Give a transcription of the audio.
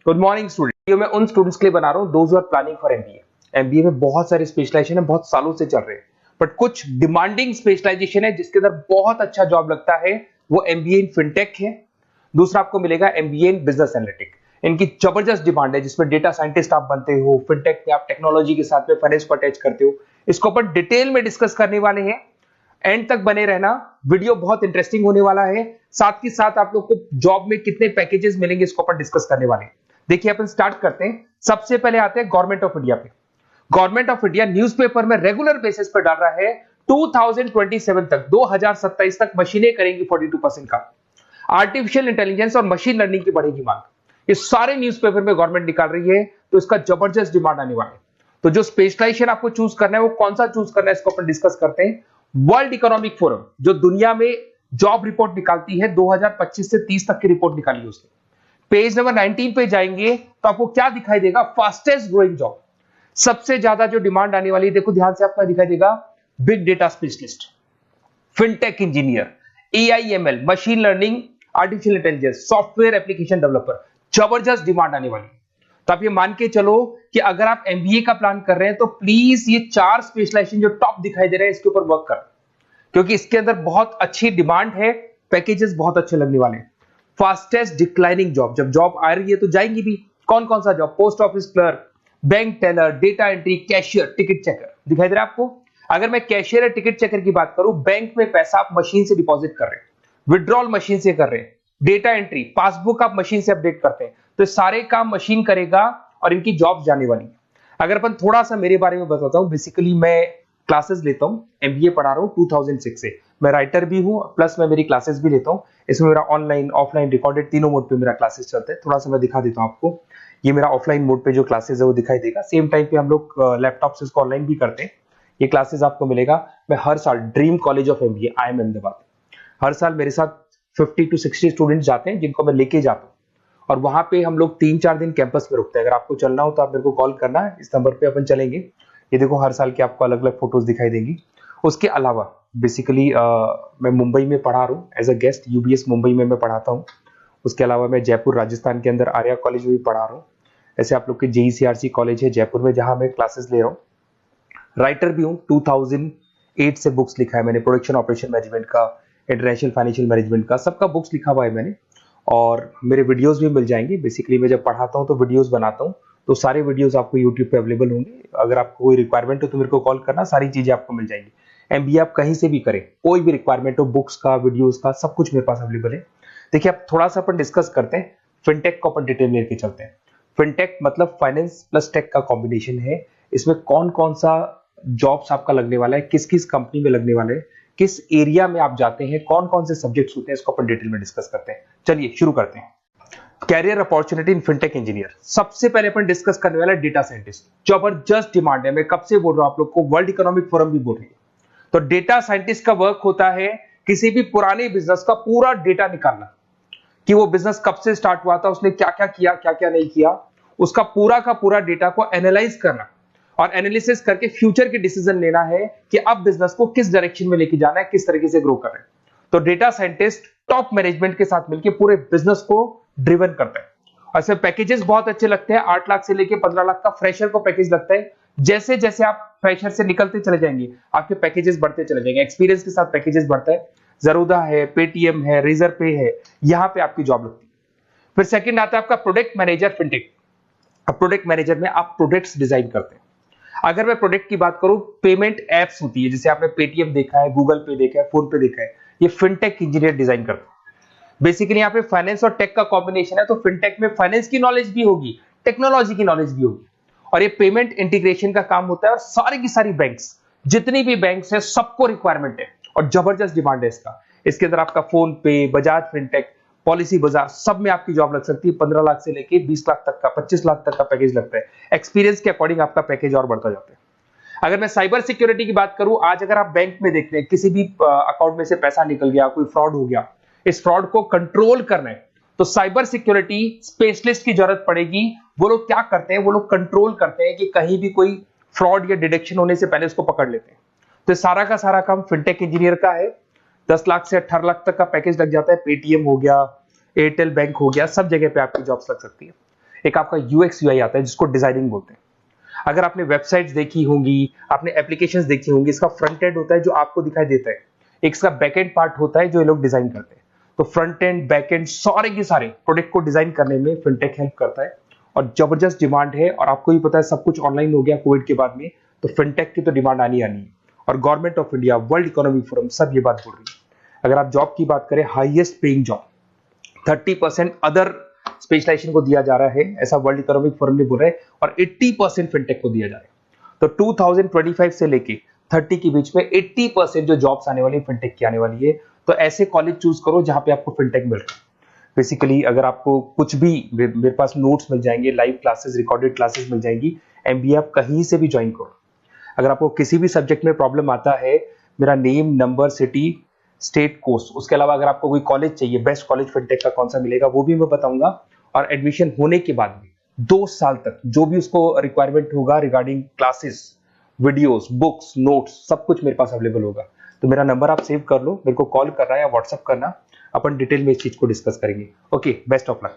Good morning student. मैं उन students के लिए बना रहा हूँ those who are planning for MBA. MBA में बहुत सारे स्पेशलाइजेशन है, बहुत सालों से चल रहे हैं, बट कुछ डिमांडिंग स्पेशलाइजेशन है जिसके अंदर बहुत अच्छा जॉब लगता है, वो एमबीए इन फिनटेक है। दूसरा आपको मिलेगा एमबीए इन बिजनेस एनालिटिक। इनकी जबरदस्त डिमांड है, जिसमें डेटा साइंटिस्ट आप बनते हो, फिनटेक में आप टेक्नोलॉजी के साथ में फाइनेंस को अटैच करते हो। इसको अपन डिटेल में डिस्कस करने वाले हैं, एंड तक बने रहना, वीडियो बहुत इंटरेस्टिंग होने वाला है। साथ ही साथ आप लोग को जॉब में कितने पैकेजेस मिलेंगे इसको अपन डिस्कस करने वाले हैं। देखिए अपन स्टार्ट करते हैं। सबसे पहले आते हैं गवर्नमेंट ऑफ इंडिया पे। गवर्नमेंट ऑफ इंडिया न्यूज़पेपर में रेगुलर बेसिस पर डाल रहा है 2027 तक, 2027 तक मशीनें करेंगी 42% का। आर्टिफिशियल इंटेलिजेंस और मशीन लर्निंग की बढ़ेगी मांग। ये सारे न्यूज़पेपर में गवर्नमेंट निकाल रही है, तो इसका जबरदस्त डिमांड आने वाला है। तो जो स्पेशलाइजेशन आपको चूज करना है वो कौन सा चूज करना है इसको अपन डिस्कस करते हैं। वर्ल्ड इकोनॉमिक फोरम जो दुनिया में जॉब रिपोर्ट निकालती है, 2025 से 30 तक की रिपोर्ट निकाली उसने। पेज नंबर 19 पे जाएंगे तो आपको क्या दिखाई देगा, फास्टेस्ट ग्रोइंग जॉब, सबसे ज्यादा जो डिमांड आने वाली है, देखो ध्यान से आपका दिखाई देगा, big data specialist, fintech engineer, AIML, machine learning, artificial intelligence, software application developer, जबरदस्त डिमांड आने वाली है। तो आप ये मान के चलो कि अगर आप एमबीए का प्लान कर रहे हैं तो प्लीज ये 4 स्पेशलाइजेशन जो टॉप दिखाई दे रहे हैं इसके ऊपर वर्क कर, क्योंकि इसके अंदर बहुत अच्छी डिमांड है, पैकेजेस बहुत अच्छे लगने वाले हैं। फास्टेस्ट डिक्लाइनिंग जॉब, जब जॉब आ रही है तो जाएंगी भी। कौन कौन सा job, post office clerk, bank teller, data entry, cashier, ticket checker, दिखाई दे रहा है आपको। अगर मैं कैशियर या टिकट चेकर की बात करूं, बैंक में पैसा आप मशीन से डिपॉजिट कर रहे हैं, विड्रॉल मशीन से कर रहे हैं, डेटा एंट्री, पासबुक आप मशीन से अपडेट करते हैं, तो सारे काम मशीन करेगा और इनकी जॉब जाने वाली। अगर अपन थोड़ा सा मेरे बारे में बताता हूं, बेसिकली मैं क्लासेस लेता हूं, एमबीए पढ़ा रहा हूं 2006 से। मैं राइटर भी हूं, प्लस मैं मेरी क्लासेस भी लेता हूं। इसमें मेरा ऑनलाइन ऑफलाइन रिकॉर्डेड तीनों मोड पे मेरा क्लासेस चलते हैं। थोड़ा सा मैं दिखा देता हूं आपको। ये मेरा ऑफलाइन मोड पे जो क्लासेस है वो दिखाई देगा। सेम टाइम पे हम लोग लैपटॉप से इसको ऑनलाइन भी करते हैं। ये क्लासेस आपको मिलेगा। मैं हर साल dream college of MBA IIM Ahmedabad, हर साल मेरे साथ 50 to 60 स्टूडेंट्स जाते हैं जिनको मैं लेके जाता हूँ, और वहां पे हम लोग 3-4 दिन कैंपस में रुकते हैं। अगर आपको चलना हो तो आप मेरे को कॉल करना है, इस नंबर पे अपन चलेंगे। ये देखो हर साल की आपको अलग अलग फोटोज दिखाई देंगी। उसके अलावा बेसिकली मैं मुंबई में पढ़ा रहा हूँ as a guest, UBS Mumbai में मैं पढ़ाता हूँ। उसके अलावा मैं जयपुर राजस्थान के अंदर आर्या कॉलेज में भी पढ़ा रहा हूँ। ऐसे आप लोग के JECRC कॉलेज है जयपुर में, जहां मैं क्लासेस ले रहा हूँ। राइटर भी हूँ, 2008 से बुक्स लिखा है मैंने, प्रोडक्शन ऑपरेशन मैनेजमेंट का, इंटरनेशनल फाइनेंशियल मैनेजमेंट का, सबका बुक्स लिखा हुआ है मैंने। और मेरे वीडियोस भी मिल जाएंगे। बेसिकली मैं जब पढ़ाता हूँ तो वीडियोस बनाता हूँ, तो सारे वीडियोस आपको यूट्यूब पे अवेलेबल होंगे। अगर आपको कोई रिक्वायरमेंट हो तो मेरे को कॉल करना, सारी चीजें आपको मिल जाएंगी। एमबीए आप कहीं से भी करें, कोई भी रिक्वायरमेंट हो, बुक्स का, वीडियोस का, सब कुछ मेरे पास अवेलेबल है। देखिए अब थोड़ा सा अपन डिस्कस करते हैं, फिनटेक को अपन डिटेल में लेके चलते हैं। फिनटेक मतलब फाइनेंस प्लस टेक का कॉम्बिनेशन है। इसमें कौन कौन सा जॉब्स आपका लगने वाला है, किस किस कंपनी में लगने वाले हैं, किस एरिया में आप जाते हैं, कौन कौन से सब्जेक्ट्स होते हैं, इसको अपन डिटेल में डिस्कस करते हैं। चलिए शुरू करते हैं। Career opportunity in fintech engineer. सबसे पहले अपन डिस्कस करने वाला है डेटा साइंटिस्ट। जबरदस्त डिमांड है, मैं कब से बोल रहा हूं आप लोग को, वर्ल्ड इकोनॉमिक फोरम भी बोल रही है। तो डेटा साइंटिस्ट का वर्क होता है किसी भी पुराने बिजनेस का पूरा डेटा निकालना, कि वो बिजनेस कब से स्टार्ट हुआ था, उसने क्या क्या किया, क्या क्या नहीं किया, उसका पूरा का पूरा डेटा को एनालाइज करना और एनालिसिस करके फ्यूचर के डिसीजन लेना है कि अब बिजनेस को किस डायरेक्शन में लेके जाना है, किस तरीके से ग्रो करना है। तो डेटा साइंटिस्ट टॉप मैनेजमेंट के साथ मिलकर पूरे बिजनेस को ड्रिवन करता है। ऐसे पैकेजेस बहुत अच्छे लगते हैं, 8 लाख से लेके 15 लाख का फ्रेशर को पैकेज लगता है। जैसे जैसे आप फ्रेशर से निकलते चले जाएंगे, आपके पैकेजेस बढ़ते चले जाएंगे, एक्सपीरियंस के साथ पैकेजेस बढ़ता है। जरूदा है, पेटीएम है, रेजर पे है, यहां पे आपकी जॉब लगती है। फिर सेकंड आता है आपका प्रोडक्ट मैनेजर फिनटेक। अब प्रोडक्ट मैनेजर में आप प्रोडक्ट्स डिजाइन करते हैं। अगर मैं प्रोडक्ट की बात करूं, पेमेंट एप्स होती है, जैसे आपने पेटीएम देखा है, गूगल पे देखा है, फोन पे देखा है, ये फिनटेक इंजीनियर डिजाइन करते हैं। बेसिकली यहाँ पे फाइनेंस और टेक का कॉम्बिनेशन है, तो फिनटेक में फाइनेंस की नॉलेज भी होगी, टेक्नोलॉजी की नॉलेज भी होगी, और ये पेमेंट इंटीग्रेशन का काम होता है। और सारी की सारी बैंक्स, जितनी भी बैंक्स है, सबको रिक्वायरमेंट है और जबरदस्त डिमांड है इसका। इसके अंदर आपका फोन पे, बजाज फिनटेक, पॉलिसी बाजार, सब में आपकी जॉब लग सकती है। 15 लाख से लेके 20 लाख तक का, 25 लाख तक का पैकेज लगता है। एक्सपीरियंस के अकॉर्डिंग आपका पैकेज और बढ़ता जाता है। अगर मैं साइबर सिक्योरिटी की बात करूं, आज अगर आप बैंक में देखते हैं किसी भी अकाउंट में से पैसा निकल गया, कोई फ्रॉड हो गया, इस फ्रॉड को कंट्रोल करना है तो साइबर सिक्योरिटी स्पेशलिस्ट की जरूरत पड़ेगी। वो लोग क्या करते हैं, वो लोग कंट्रोल करते हैं कि कहीं भी कोई फ्रॉड या डिटेक्शन होने से पहले उसको पकड़ लेते हैं। तो सारा का सारा काम फिनटेक इंजीनियर का है। 10 लाख से 18 लाख तक का पैकेज लग जाता है। पेटीएम हो गया, एयरटेल बैंक हो गया, सब जगह पे आपकी जॉब्स लग सकती है। एक आपका यूएक्स यूआई आता है जिसको डिजाइनिंग बोलते हैं। अगर आपने वेबसाइट्स देखी होंगी, आपने एप्लीकेशंस देखी होंगी, इसका फ्रंट एंड होता है जो आपको दिखाई देता है, एक इसका बैक एंड पार्ट होता है जो ये लोग डिजाइन करते हैं। तो फ्रंट एंड बैक एंड सारे के सारे प्रोडक्ट को डिजाइन करने में फिनटेक हेल्प करता है और जबरदस्त डिमांड है। और आपको ही पता है सब कुछ ऑनलाइन हो गया कोविड के बाद में, तो फिनटेक की तो डिमांड आनी है। और government of India, world economic forum सब ये बात बोल रही है। अगर आप जॉब की बात करें, highest paying job 30% other specialisation को दिया जा रहा है, ऐसा वर्ल्ड इकोनॉमिक फोरम ने बोला है, और 80% फिनटेक को दिया जा रहा है। तो 2025 से लेके 30 के बीच में 80% जो जॉब्स आने वाली है फिनटेक की आने वाली है। तो ऐसे कॉलेज चूज करो जहां पे आपको फिनटेक मिल रहा है। बेसिकली अगर आपको कुछ भी, मेरे पास नोट्स मिल जाएंगे, लाइव क्लासेस, रिकॉर्डेड क्लासेस मिल जाएंगी, एमबीए आप कहीं से भी ज्वाइन करो। अगर आपको किसी भी सब्जेक्ट में प्रॉब्लम आता है, मेरा name, number, city, state, course, उसके अलावा अगर आपको कोई कॉलेज चाहिए, बेस्ट कॉलेज फिनटेक का कौन सा मिलेगा वो भी मैं बताऊंगा। और एडमिशन होने के बाद भी 2 साल तक जो भी उसको रिक्वायरमेंट होगा regarding classes, videos, books, notes, सब कुछ मेरे पास अवेलेबल होगा। तो मेरा नंबर आप सेव कर लो, मेरे को कॉल करना या व्हाट्सअप करना, अपन डिटेल में इस चीज को डिस्कस करेंगे। Okay, best of luck.